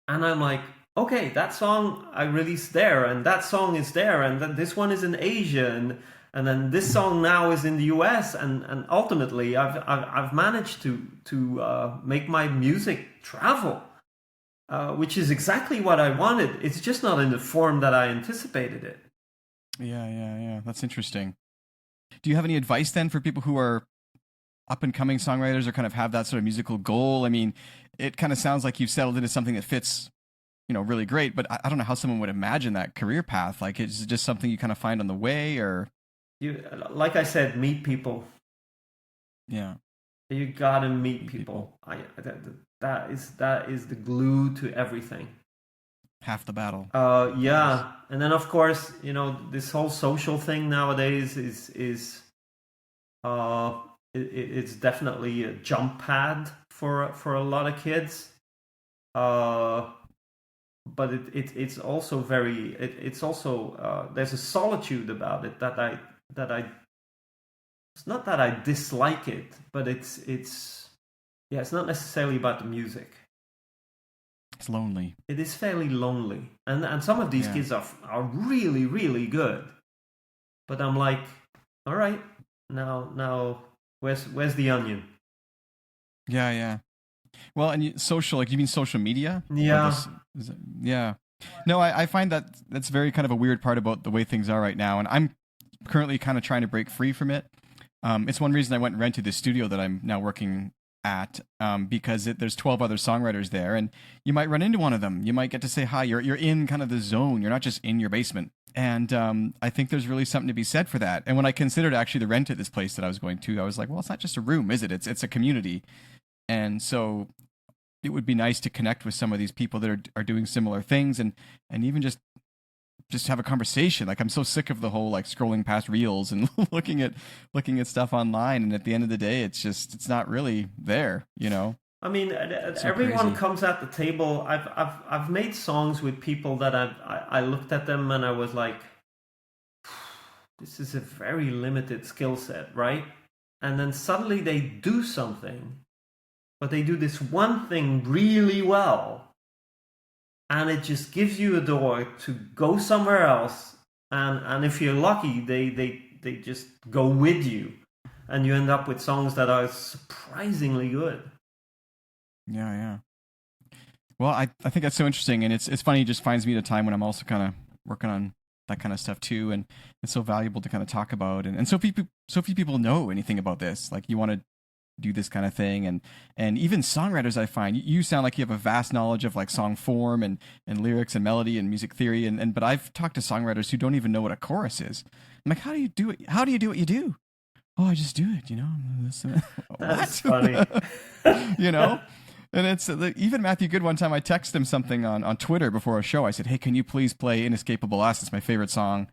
and I'm like, okay, that song I released there, and that song is there, and then this one is in Asia, and then this song now is in the US, and ultimately I've managed to make my music travel, which is exactly what I wanted. It's just not in the form that I anticipated it. Yeah. That's interesting. Do you have any advice then for people who are up and coming songwriters or kind of have that sort of musical goal? I mean, it kind of sounds like you've settled into something that fits, really great, but I don't know how someone would imagine that career path. Like, is it just something you kind of find on the way, or? You, like I said, meet people. Yeah. You gotta meet Meet people. people. That is the glue to everything. Half the battle. Yes. Yeah, and then of course, this whole social thing nowadays is uh, it's definitely a jump pad for a lot of kids. Uh, but it's also it's also there's a solitude about it that I it's not that I dislike it, but it's yeah, it's not necessarily about the music. It's lonely. It is fairly lonely, and some of these Yeah. kids are really really good, but I'm like, all right, now where's the onion? Yeah. Well, and social, like, you mean social media? Or Yeah, this, yeah. No, I find that that's very kind of a weird part about the way things are right now. And I'm currently kind of trying to break free from it. It's one reason I went and rented this studio that I'm now working at, because there's 12 other songwriters there, and you might run into one of them. You might get to say hi. You're in kind of the zone. You're not just in your basement. And I think there's really something to be said for that. And when I considered actually the rent at this place that I was going to, I was like, well, it's not just a room, is it? It's a community. And so it would be nice to connect with some of these people that are doing similar things, and even just have a conversation. Like, I'm so sick of the whole like scrolling past reels and looking at stuff online, and at the end of the day it's not really there. I mean, It's so everyone crazy. comes at the table. I've made songs with people that I looked at them and I was like, this is a very limited skill set, right? And then suddenly they do something, but they do this one thing really well, and it just gives you a door to go somewhere else. And if you're lucky, they just go with you, and you end up with songs that are surprisingly good. Yeah. Well, I think that's so interesting, and it's funny. It just finds me at a time when I'm also kind of working on that kind of stuff too, and it's so valuable to kind of talk about, and so few people know anything about this. Like, you want to do this kind of thing, and even songwriters, I find you sound like you have a vast knowledge of like song form and lyrics and melody and music theory, and but I've talked to songwriters who don't even know what a chorus is. I'm like, how do you do it? How do you do what you do? Oh, I just do it. That's What? funny. you know and it's even Matthew Good. One time I texted him something on Twitter before a show. I said, hey, can you please play Inescapable Us? It's my favorite song.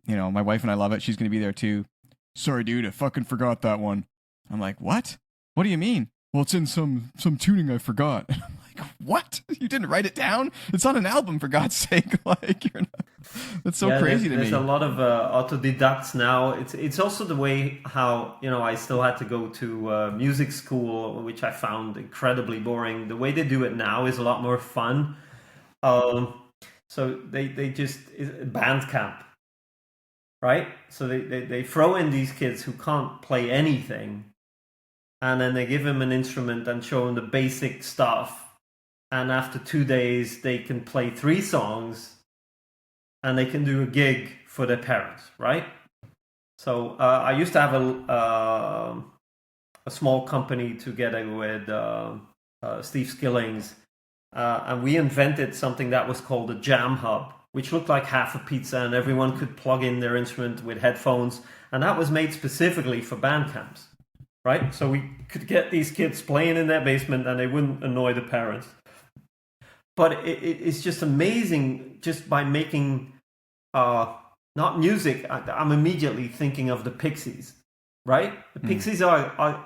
My wife and I love it. She's going to be there too. Sorry, dude, I fucking forgot that one. I'm like, what do you mean? Well, it's in some tuning I forgot. I'm like, what? You didn't write it down? It's on an album, for God's sake. Like, you're not. That's so Yeah, crazy to there's a me. lot of autodidacts now. It's also the way how, I still had to go to music school, which I found incredibly boring. The way they do it now is a lot more fun. Um, so they just band camp, right? So they throw in these kids who can't play anything, and then they give them an instrument and show them the basic stuff. And after 2 days, they can play 3 songs and they can do a gig for their parents, right? So I used to have a small company together with Steve Skillings, and we invented something that was called a jam hub, which looked like half a pizza, and everyone could plug in their instrument with headphones, and that was made specifically for band camps, right? So we could get these kids playing in their basement, and they wouldn't annoy the parents. But it's just amazing, just by making not music. I'm immediately thinking of the Pixies, right? The Pixies are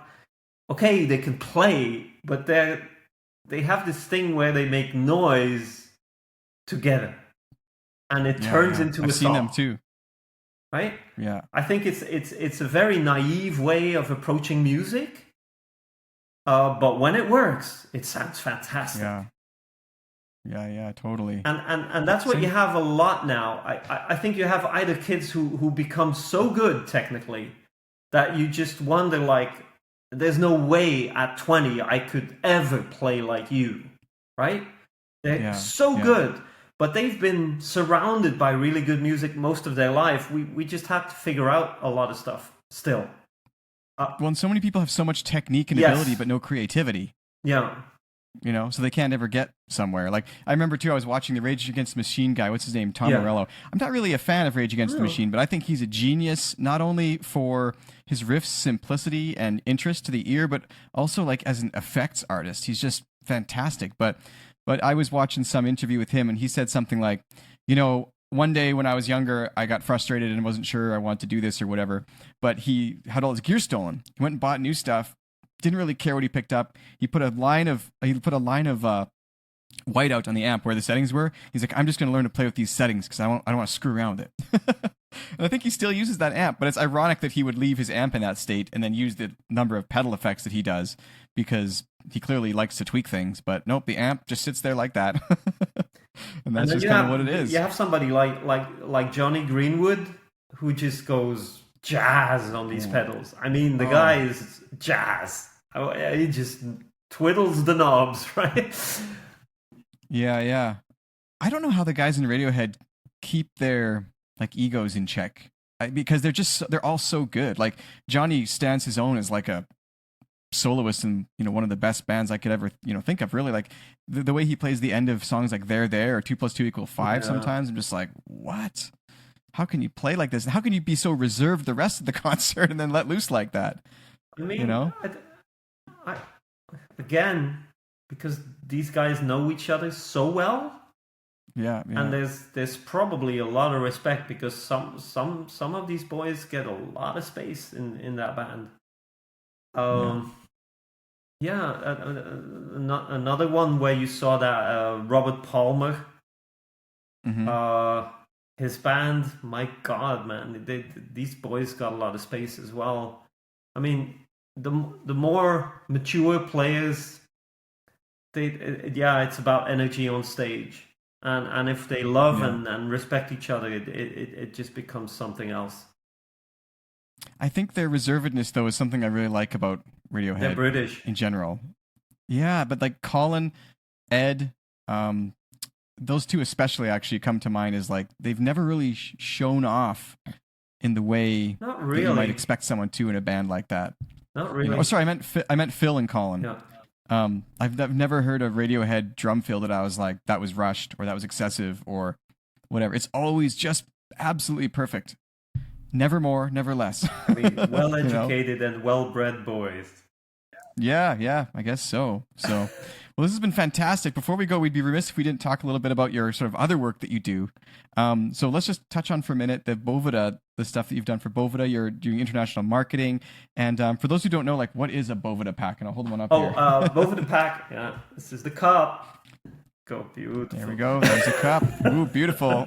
okay. They can play, but they have this thing where they make noise together, and it turns into I've a seen song. them too. Right? Yeah. I think it's a very naive way of approaching music, but when it works, it sounds fantastic. Yeah, totally. And that's what you have a lot now. I think you have either kids who become so good technically that you just wonder, like, there's no way at 20 I could ever play like you, right? They're so good, but they've been surrounded by really good music most of their life. We just have to figure out a lot of stuff still. Well, and so many people have so much technique and ability, but no creativity. Yeah. So they can't ever get somewhere. Like, I remember too, I was watching the Rage Against the Machine guy. What's his name? Tom Morello. I'm not really a fan of Rage Against the Machine, but I think he's a genius, not only for his riffs' simplicity and interest to the ear, but also like as an effects artist. He's just fantastic. But I was watching some interview with him, and he said something like, one day when I was younger, I got frustrated and wasn't sure I wanted to do this or whatever. But he had all his gear stolen. He went and bought new stuff. Didn't really care what he picked up. He put a line of whiteout on the amp where the settings were. He's like, I'm just going to learn to play with these settings because I don't want to screw around with it. And I think he still uses that amp, but it's ironic that he would leave his amp in that state and then use the number of pedal effects that he does, because he clearly likes to tweak things. But nope, the amp just sits there like that. And that's just kind of what it is. You have somebody like Johnny Greenwood who just goes jazz on these pedals. I mean, the guy is jazz. He just twiddles the knobs, right? Yeah. I don't know how the guys in Radiohead keep their like egos in check, because they're all so good. Like, Johnny stands his own as like a soloist in one of the best bands I could ever think of. Really, like the way he plays the end of songs like "There There" or 2 + 2 = 5. Sometimes I'm just like, what? How can you play like this? How can you be so reserved the rest of the concert and then let loose like that? I mean, I again, because these guys know each other so well. Yeah. And there's probably a lot of respect, because some of these boys get a lot of space in that band. Another one where you saw that Robert Palmer, his band. My God, man, these boys got a lot of space as well. I mean, the more mature players, it's about energy on stage. And if they love and respect each other, it just becomes something else. I think their reservedness, though, is something I really like about Radiohead. They're British in general. Yeah, but like Colin, Ed, those two especially actually come to mind as like they've never really shown off in the way Not really. that you might expect someone to in a band like that. Not really. Oh, sorry, I meant Phil and Colin. Yeah. I've never heard a Radiohead drum fill that I was like, that was rushed or that was excessive or whatever. It's always just absolutely perfect. Never more, never less. I mean, well-educated and well-bred boys. Yeah, I guess so. So, well, this has been fantastic. Before we go, we'd be remiss if we didn't talk a little bit about your sort of other work that you do. So let's just touch on for a minute the stuff that you've done for Bovida. You're doing international marketing. And for those who don't know, like, what is a Bovida pack? And I'll hold one up here. Bovida pack. Yeah, this is the cup. go. Beautiful. There we go. There's a cup. Ooh, beautiful.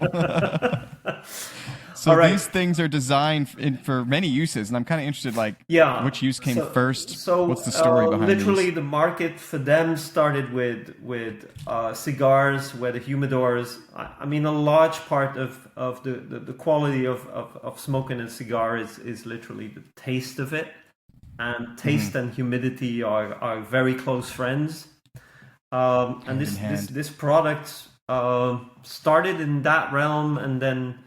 So All right. these things are designed for many uses, and I'm kind of interested, like, which use came first? So what's the story behind literally these? the market for them started with cigars, where the humidors. I mean, a large part of the quality of smoking a cigar is literally the taste of it, and taste and humidity are very close friends. And this product started in that realm, and then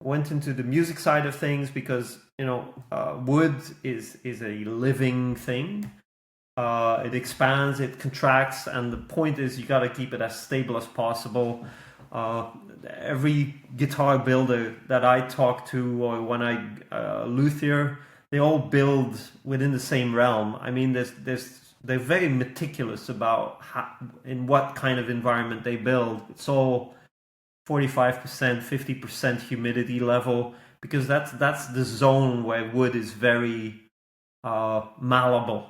went into the music side of things because wood is a living thing. It expands, it contracts, and the point is you got to keep it as stable as possible. Every guitar builder that I talk to, or when I luthier, they all build within the same realm. I mean, they're very meticulous about in what kind of environment they build. It's all 45%, 50% humidity level, because that's the zone where wood is very malleable,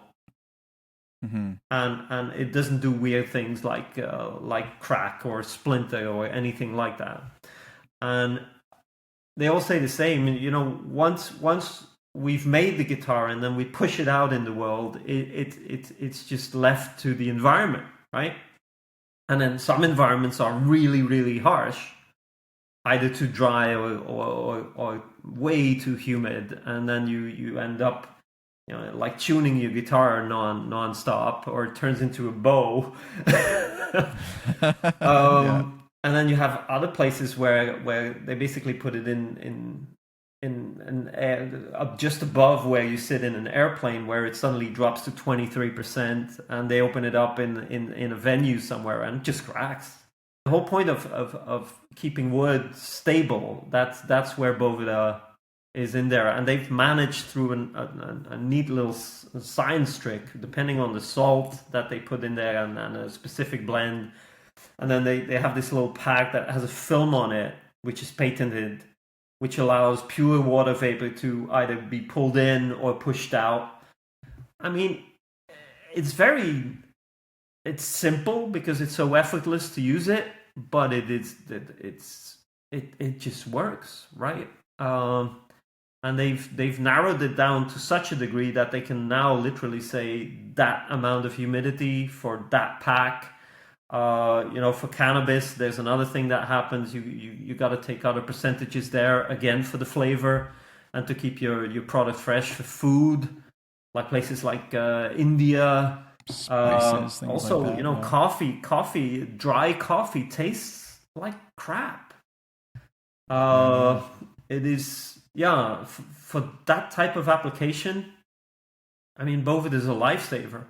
and it doesn't do weird things like crack or splinter or anything like that. And they all say the same. Once we've made the guitar and then we push it out in the world, it's just left to the environment, right? And then some environments are really, really harsh, either too dry or way too humid, and then you end up, like tuning your guitar non-stop, or it turns into a bow. And then you have other places where they basically put it in just above where you sit in an airplane, where it suddenly drops to 23%, and they open it up in a venue somewhere and it just cracks. The whole point of keeping wood stable, that's where Boveda is in there, and they've managed through a neat little science trick, depending on the salt that they put in there and a specific blend, and then they have this little pack that has a film on it, which is patented, which allows pure water vapor to either be pulled in or pushed out. I mean, it's simple because it's so effortless to use it, but it just works, right? And they've narrowed it down to such a degree that they can now literally say that amount of humidity for that pack. For cannabis, there's another thing that happens. You got to take other percentages there again for the flavor and to keep your product fresh. For food, like places like India, spices, also like that, coffee, dry coffee tastes like crap. It is, for that type of application. I mean, Boveda is a lifesaver.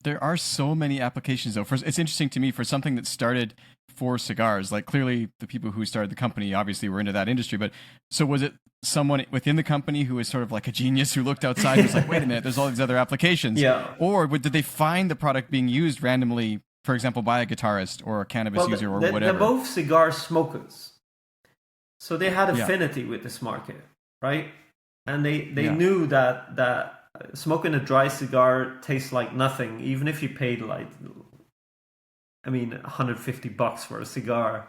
There are so many applications, though. It's interesting to me for something that started for cigars. Like, clearly, the people who started the company obviously were into that industry. But so was it someone within the company who was sort of like a genius who looked outside and was like, wait a minute, there's all these other applications? Yeah. Or did they find the product being used randomly, for example, by a guitarist or a cannabis user or whatever? They're both cigar smokers. So they had affinity with this market, right? And they knew that smoking a dry cigar tastes like nothing, even if you paid $150 for a cigar.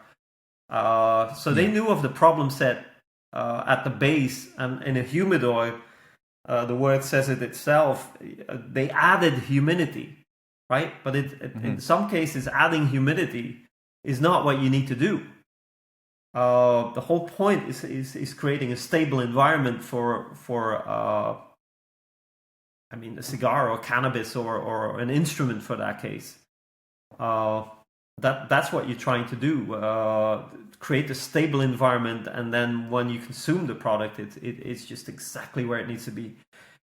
So they knew of the problem set at the base, and in a humidor, the word says it itself. They added humidity, right? But in some cases, adding humidity is not what you need to do. The whole point is creating a stable environment for a cigar or cannabis or an instrument for that case. That's what you're trying to do. Create a stable environment, and then when you consume the product, it's just exactly where it needs to be.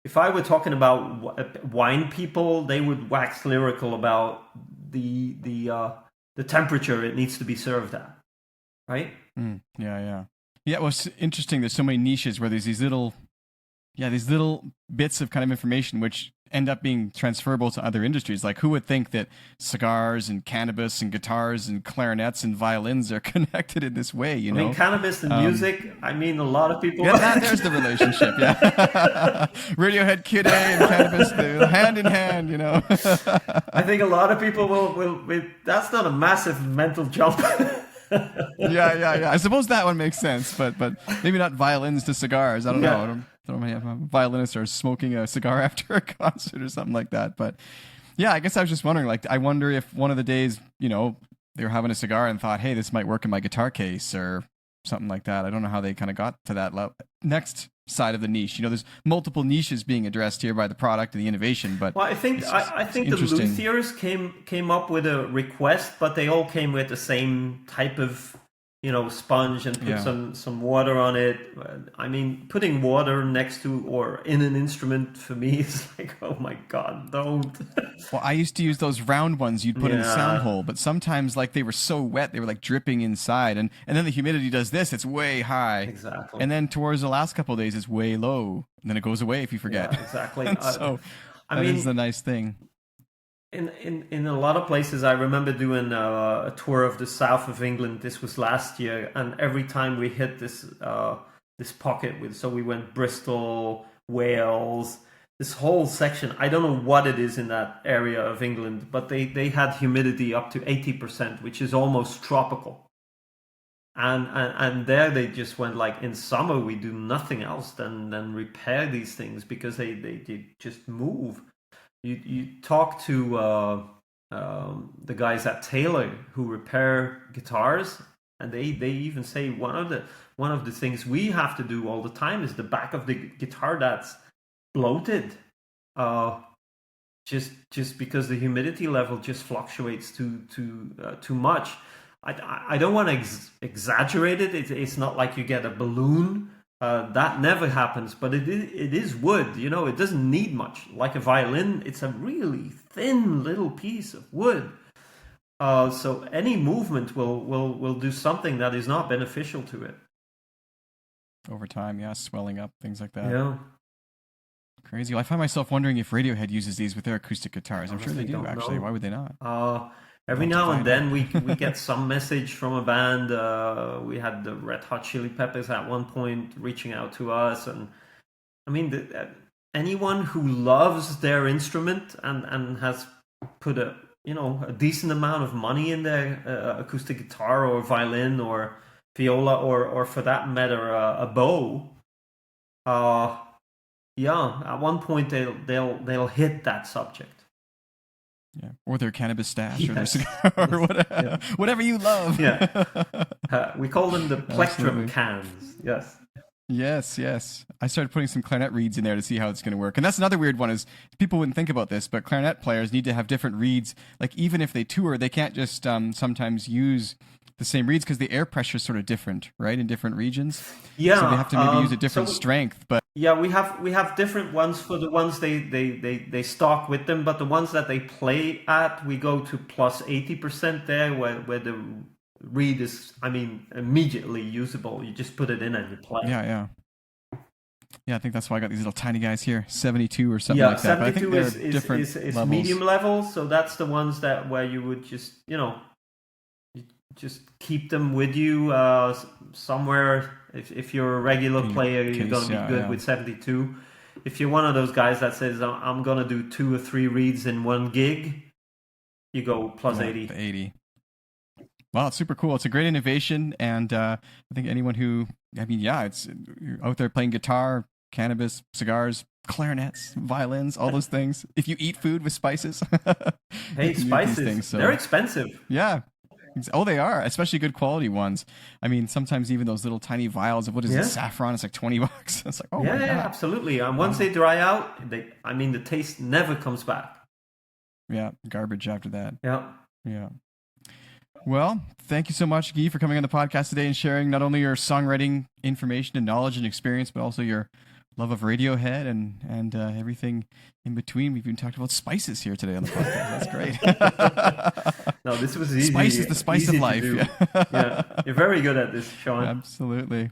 If I were talking about wine people, they would wax lyrical about the temperature it needs to be served at, right? Yeah. Well, it's interesting. There's so many niches where there's these little bits of kind of information, which end up being transferable to other industries. Like, who would think that cigars and cannabis and guitars and clarinets and violins are connected in this way? You know, I mean, cannabis and music. I mean, a lot of people. Yeah, there's the relationship. Yeah, Radiohead, Kid A, and cannabis, they're hand in hand. You know, I think a lot of people will. That's not a massive mental jump. yeah. I suppose that one makes sense, but maybe not violins to cigars. I don't know. I don't know if a violinist are smoking a cigar after a concert or something like that. But yeah, I guess I was just wondering. Like, I wonder if one of the days, you know, they were having a cigar and thought, hey, this might work in my guitar case or something like that. I don't know how they kind of got to that next side of the niche. You know, there's multiple niches being addressed here by the product and the innovation. But well, I think the luthiers came up with a request, but they all came with the same type of, you know, sponge and put some water on it. I mean, putting water next to or in an instrument for me is like, oh my God, don't. Well, I used to use those round ones you'd put in the sound hole, but sometimes like they were so wet, they were like dripping inside. And then the humidity does this, it's way high. Exactly. And then towards the last couple of days, it's way low. And then it goes away if you forget. Yeah, exactly. So that is the nice thing. In a lot of places, I remember doing a tour of the south of England. This was last year, and every time we hit this pocket so we went Bristol, Wales, this whole section. I don't know what it is in that area of England, but they had humidity up to 80%, which is almost tropical. And there they just went like, in summer we do nothing else than repair these things because they just move. You talk to the guys at Taylor who repair guitars, and they even say one of the things we have to do all the time is the back of the guitar that's bloated, just because the humidity level just fluctuates too much. I don't want to exaggerate it. It's not like you get a balloon. That never happens, but it is wood. You know, it doesn't need much. Like a violin, it's a really thin little piece of wood. So any movement will do something that is not beneficial to it. Over time, swelling up, things like that. Yeah. Crazy. Well, I find myself wondering if Radiohead uses these with their acoustic guitars. I'm sure they do, actually. Know. Why would they not? Every now and then we get some message from a band. We had the Red Hot Chili Peppers at one point reaching out to us, and I mean, anyone who loves their instrument and has put a decent amount of money in their acoustic guitar or violin or viola or for that matter a bow. At one point they'll hit that subject. Yeah, or their cannabis stash, or their cigar, or whatever, whatever you love. Yeah, we call them the plectrum cans. Yes. I started putting some clarinet reeds in there to see how it's going to work. And that's another weird one is people wouldn't think about this, but clarinet players need to have different reeds. Like even if they tour, they can't just sometimes use the same reeds because the air pressure is sort of different, right, in different regions. Yeah. So they have to maybe use a different strength. But yeah, we have different ones for the ones they stock with them, but the ones that they play at, we go to plus 80% there, where the reed is, I mean, immediately usable. You just put it in and you play. Yeah, I think that's why I got these little tiny guys here, 72 or something like that. 72 is medium level, so that's the ones where you would just, just keep them with you somewhere. If you're a regular player, you're going to be good with 72. If you're one of those guys that says, I'm going to do 2 or 3 reads in one gig, you go plus 80. 80. Wow, it's super cool. It's a great innovation, and I think anyone who, it's you're out there playing guitar, cannabis, cigars, clarinets, violins, all those things. If you eat food with spices. Hey, spices, they're expensive. Yeah. Oh, they are, especially good quality ones. I mean, sometimes even those little tiny vials of it, saffron, it's like $20. It's like, oh my God. Yeah, absolutely. And once they dry out, the taste never comes back. Yeah, garbage after that. Yeah. Well, thank you so much, Guy, for coming on the podcast today and sharing not only your songwriting information and knowledge and experience, but also your love of Radiohead and everything in between. We've even talked about spices here today on the podcast. That's great. No, this was easy. Spice is the spice of life. Yeah, you're very good at this, Sean. Absolutely.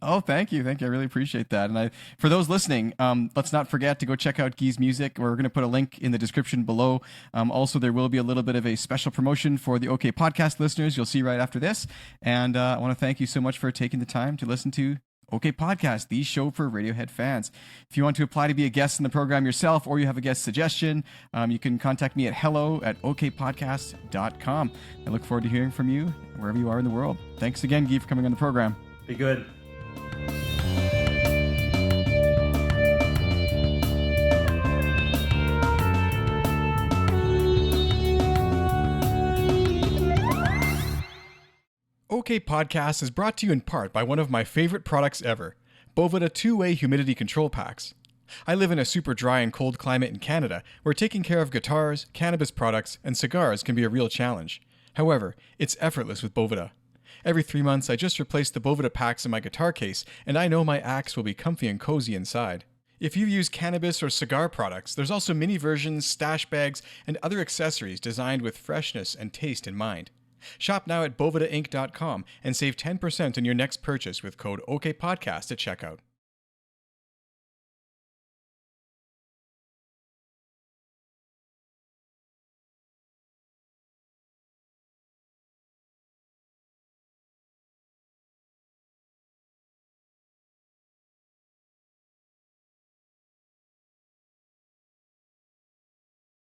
Oh, thank you. Thank you. I really appreciate that. And for those listening, let's not forget to go check out Guy's music. We're going to put a link in the description below. Also, there will be a little bit of a special promotion for the OK Podcast listeners. You'll see right after this. And I want to thank you so much for taking the time to listen to OK Podcast, the show for Radiohead fans. If you want to apply to be a guest in the program yourself, or you have a guest suggestion, you can contact me at hello@okpodcast.com. I look forward to hearing from you wherever you are in the world. Thanks again, Guy, for coming on the program. Be good. OK Podcast is brought to you in part by one of my favorite products ever, Boveda two-way humidity control packs. I live in a super dry and cold climate in Canada where taking care of guitars, cannabis products, and cigars can be a real challenge. However, it's effortless with Boveda. Every 3 months, I just replace the Boveda packs in my guitar case, and I know my axe will be comfy and cozy inside. If you use cannabis or cigar products, there's also mini versions, stash bags, and other accessories designed with freshness and taste in mind. Shop now at bovedainc.com and save 10% on your next purchase with code OKPodcast at checkout.